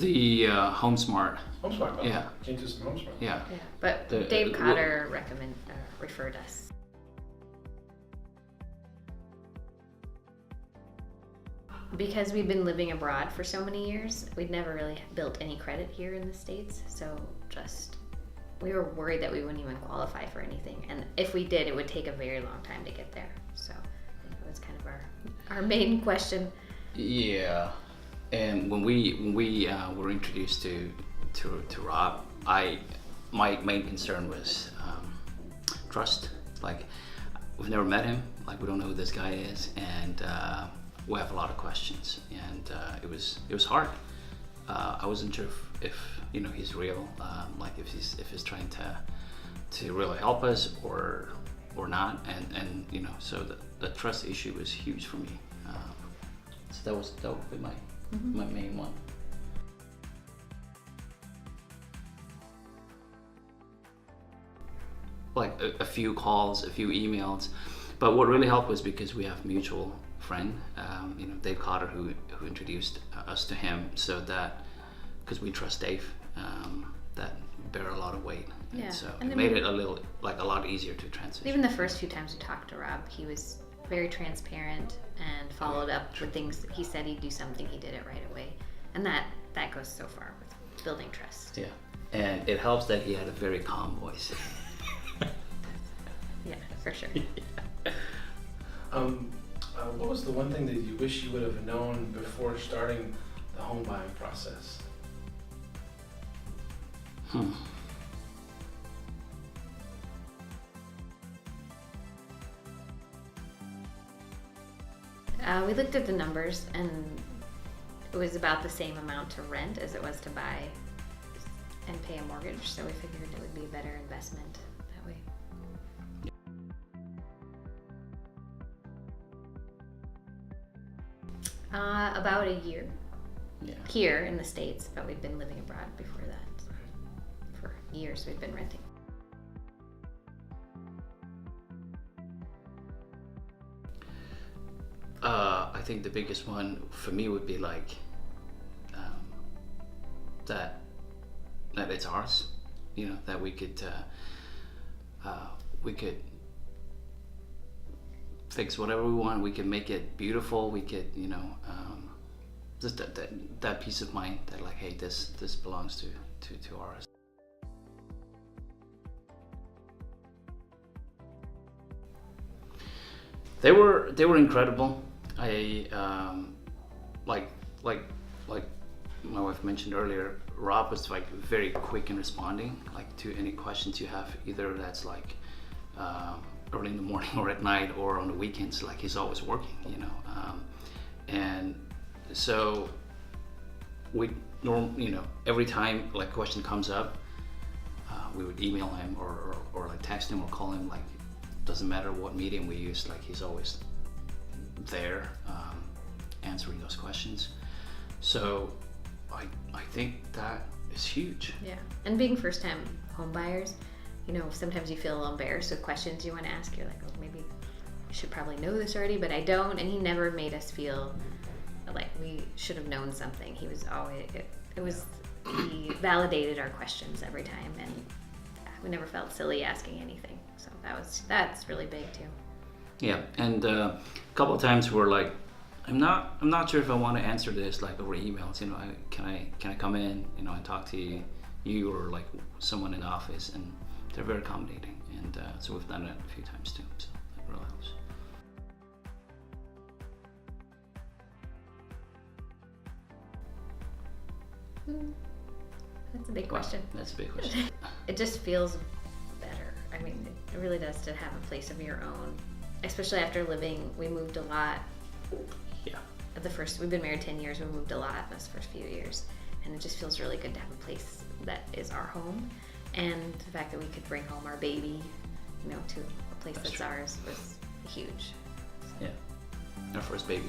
The HomeSmart. HomeSmart. Oh, Yeah. Changes to HomeSmart. Yeah. Yeah, but Dave Cotter referred us. Because we've been living abroad for so many years, we'd never really built any credit here in the States. So we were worried that we wouldn't even qualify for anything. And if we did, it would take a very long time to get there. So that was kind of our main question. Yeah. And when we were introduced to Rob, my main concern was trust. Like, we've never met him. Like, we don't know who this guy is, and we have a lot of questions, and it was hard. I wasn't sure if he's real, like if he's trying to really help us or not, and so the trust issue was huge for me. So that would be my main one. Like a few calls, a few emails, but what really helped was because we have mutual friend, Dave Cotter, who introduced us to him, so that because we trust Dave, that bear a lot of weight. Yeah. And so and it made it a lot easier to transition. Even the first few times we talked to Rob, he was very transparent and followed up with things. He said he'd do something, he did it right away, and that goes so far with building trust. Yeah, and it helps that he had a very calm voice. Yeah, for sure. What was the one thing that you wish you would have known before starting the home buying process? We looked at the numbers, and it was about the same amount to rent as it was to buy and pay a mortgage, so we figured it would be a better investment that way. About a year. Yeah. Here in the States, but we'd been living abroad before that. For years we'd been renting. I think the biggest one for me would be like that it's ours, that we could fix whatever we want. We can make it beautiful. We could, just that peace of mind that like, hey, this belongs to ours. They were incredible. I like my wife mentioned earlier, Rob was like very quick in responding, like to any questions you have, either that's like early in the morning or at night or on the weekends. Like, he's always working, and so every time like a question comes up, we would email him or like text him or call him. Like, doesn't matter what medium we use, like he's always there answering those questions. So I think that is huge. Yeah, and being first-time home buyers, sometimes you feel a little embarrassed with questions you want to ask. You're like, oh, maybe I should probably know this already, but I don't. And he never made us feel like we should have known something. He was always, he validated our questions every time, and we never felt silly asking anything. So that's really big too. Yeah, and a couple of times we're like, I'm not sure if I want to answer this like over emails. Can I come in, and talk to you or like someone in the office, and they're very accommodating, and so we've done it a few times too. So that really helps. That's a big question. That's a big question. It just feels better. I mean, it really does to have a place of your own, especially after we moved a lot. Yeah. We've been married 10 years, we moved a lot in those first few years, and it just feels really good to have a place that is our home, and the fact that we could bring home our baby, to a place that's ours was huge. Yeah, our first baby.